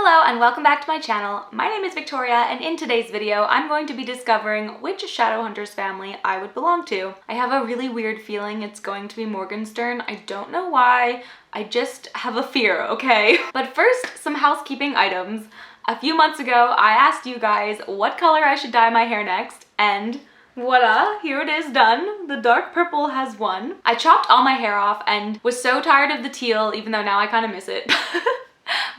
Hello and welcome back to my channel. My name is Victoria and in today's video I'm going to be discovering which Shadowhunters family I would belong to. I have a really weird feeling it's going to be Morgenstern. I don't know why, I just have a fear, okay? But first, some housekeeping items. A few months ago I asked you guys what color I should dye my hair next, and voila, here it is done. The dark purple has won. I chopped all my hair off and was so tired of the teal, even though now I kind of miss it.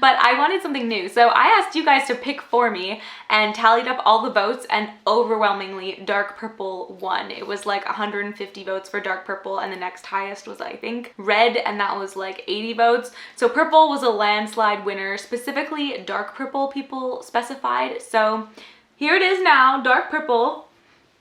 But I wanted something new, so I asked you guys to pick for me and tallied up all the votes, and overwhelmingly dark purple won. It was like 150 votes for dark purple, and the next highest was, I think, red, and that was like 80 votes. So purple was a landslide winner, specifically dark purple people specified. So here it is now, dark purple.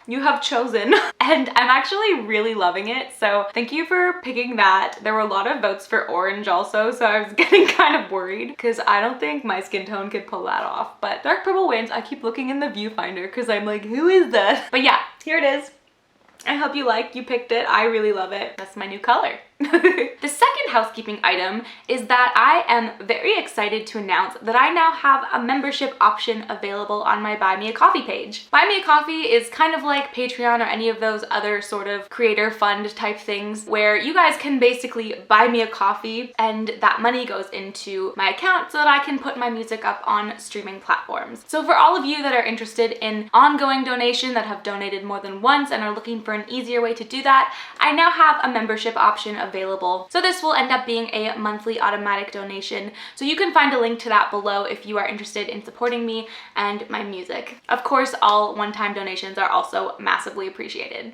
You have chosen, and I'm actually really loving it, so thank you for picking that. There were a lot of votes for orange also, so I was getting kind of worried because I don't think my skin tone could pull that off, but dark purple wins. I keep looking in the viewfinder because I'm like, who is that? But yeah, here it is. I hope you picked it. I really love it. That's my new color. The second housekeeping item is that I am very excited to announce that I now have a membership option available on my Buy Me a Coffee page. Buy Me a Coffee is kind of like Patreon or any of those other sort of creator fund type things where you guys can basically buy me a coffee and that money goes into my account so that I can put my music up on streaming platforms. So for all of you that are interested in ongoing donation, that have donated more than once and are looking for an easier way to do that, I now have a membership option available. So this will end up being a monthly automatic donation. So you can find a link to that below if you are interested in supporting me and my music. Of course, all one-time donations are also massively appreciated.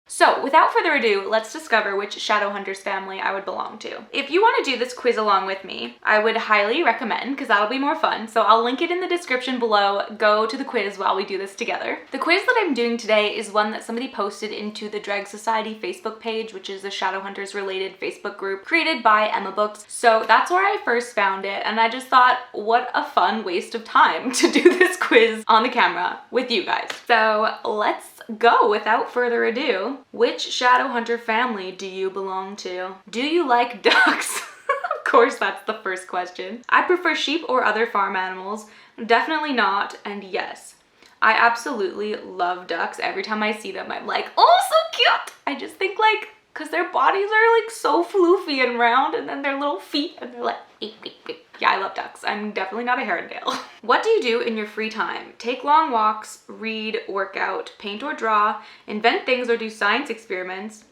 So without further ado, let's discover which Shadowhunters family I would belong to. If you want to do this quiz along with me, I would highly recommend, because that'll be more fun, so I'll link it in the description below. Go to the quiz while we do this together. The quiz that I'm doing today is one that somebody posted into the Drag Society Facebook page, which is a Shadowhunters related Facebook group created by Emma Books. So that's where I first found it, and I just thought, what a fun waste of time to do this quiz on the camera with you guys. So let's go without further ado. Which Shadowhunter family do you belong to? Do you like ducks? Of course, that's the first question. I prefer sheep or other farm animals. Definitely not, and yes. I absolutely love ducks. Every time I see them, I'm like, oh, so cute! I just think like, because their bodies are like so floofy and round, and then their little feet, and they're like, beep, beep, beep. Yeah, I love ducks. I'm definitely not a Herondale. What do you do in your free time? Take long walks, read, work out, paint or draw, invent things or do science experiments,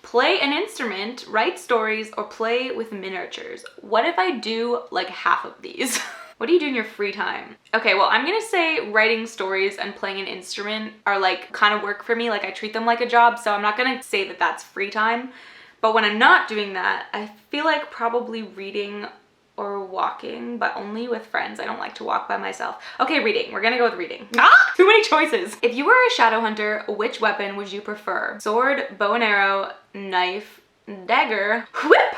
play an instrument, write stories, or play with miniatures. What if I do like half of these? What do you do in your free time? Okay, well, I'm gonna say writing stories and playing an instrument are like kind of work for me. Like I treat them like a job, so I'm not gonna say that that's free time. But when I'm not doing that, I feel like probably reading or walking, but only with friends. I don't like to walk by myself. Okay, reading. We're gonna go with reading. Ah! Too many choices. If you were a Shadowhunter, which weapon would you prefer? Sword, bow and arrow, knife, dagger, whip,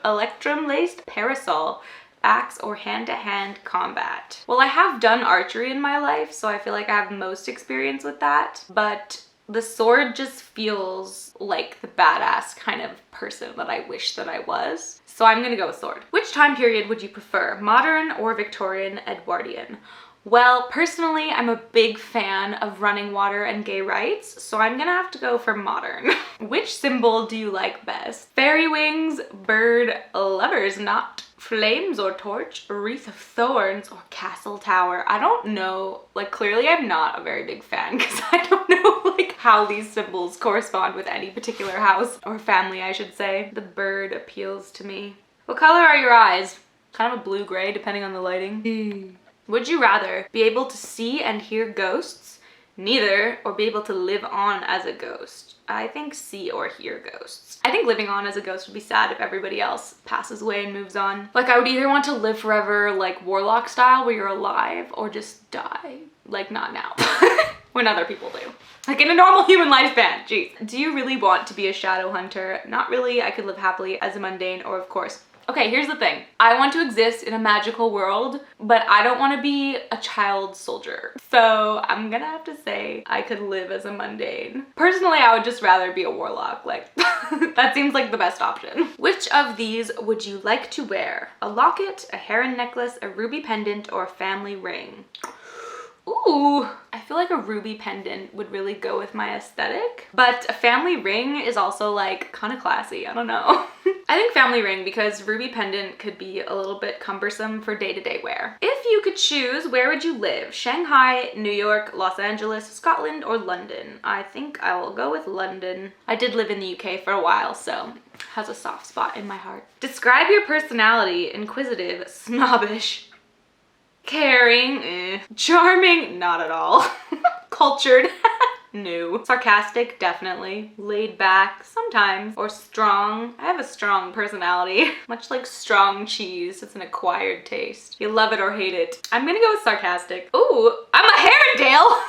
electrum-laced parasol, axe, or hand-to-hand combat? Well, I have done archery in my life, so I feel like I have most experience with that, but the sword just feels like the badass kind of person that I wish that I was. So I'm gonna go with sword. Which time period would you prefer? Modern or Victorian Edwardian? Well, personally, I'm a big fan of running water and gay rights, so I'm gonna have to go for modern. Which symbol do you like best? Fairy wings, bird, lover's knot, flames or torch, wreath of thorns, or castle tower? I don't know, like clearly I'm not a very big fan because I don't know like how these symbols correspond with any particular house or family, I should say. The bird appeals to me. What color are your eyes? Kind of a blue-gray depending on the lighting. Would you rather be able to see and hear ghosts? Neither, or be able to live on as a ghost? I think see or hear ghosts. I think living on as a ghost would be sad if everybody else passes away and moves on. Like I would either want to live forever like warlock style where you're alive, or just die. Like not now. When other people do. Like in a normal human lifespan, jeez. Do you really want to be a Shadowhunter? Not really. I could live happily as a mundane, or of course, Okay, here's the thing. I want to exist in a magical world, but I don't want to be a child soldier. So I'm gonna have to say I could live as a mundane. Personally, I would just rather be a warlock. Like, that seems like the best option. Which of these would you like to wear? A locket, a heron necklace, a ruby pendant, or a family ring? Ooh, I feel like a ruby pendant would really go with my aesthetic, but a family ring is also like kind of classy. I don't know. I think family ring because ruby pendant could be a little bit cumbersome for day-to-day wear. If you could choose, where would you live? Shanghai, New York, Los Angeles, Scotland, or London? I think I will go with London. I did live in the UK for a while, so it has a soft spot in my heart. Describe your personality. Inquisitive, snobbish, caring, charming, not at all. Cultured, no. Sarcastic, definitely. Laid back, sometimes. Or strong. I have a strong personality. Much like strong cheese, it's an acquired taste. You love it or hate it. I'm gonna go with sarcastic. Ooh, I'm a Herondale!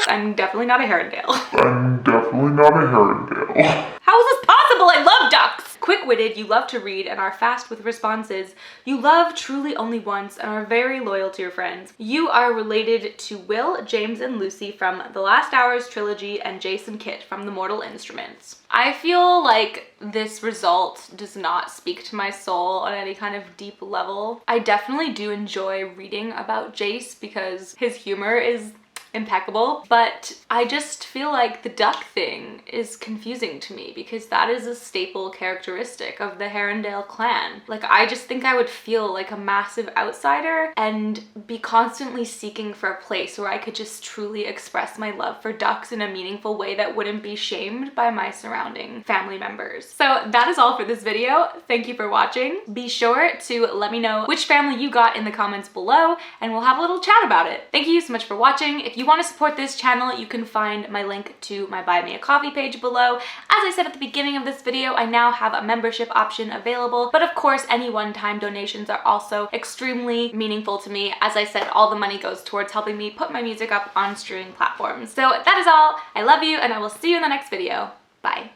I'm definitely not a Herondale. I'm definitely not a Herondale. How is this possible? I love ducks! Quick-witted, you love to read and are fast with responses. You love truly only once and are very loyal to your friends. You are related to Will, James, and Lucy from The Last Hours trilogy and Jason Kitt from The Mortal Instruments. I feel like this result does not speak to my soul on any kind of deep level. I definitely do enjoy reading about Jace because his humor is impeccable, but I just feel like the duck thing is confusing to me because that is a staple characteristic of the Herondale clan. Like, I just think I would feel like a massive outsider and be constantly seeking for a place where I could just truly express my love for ducks in a meaningful way that wouldn't be shamed by my surrounding family members. So that is all for this video. Thank you for watching. Be sure to let me know which family you got in the comments below and we'll have a little chat about it. Thank you so much for watching. If you want to support this channel, you can find my link to my Buy Me a Coffee page below. As I said at the beginning of this video, I now have a membership option available, but of course any one-time donations are also extremely meaningful to me. As I said, all the money goes towards helping me put my music up on streaming platforms. So that is all. I love you and I will see you in the next video. Bye.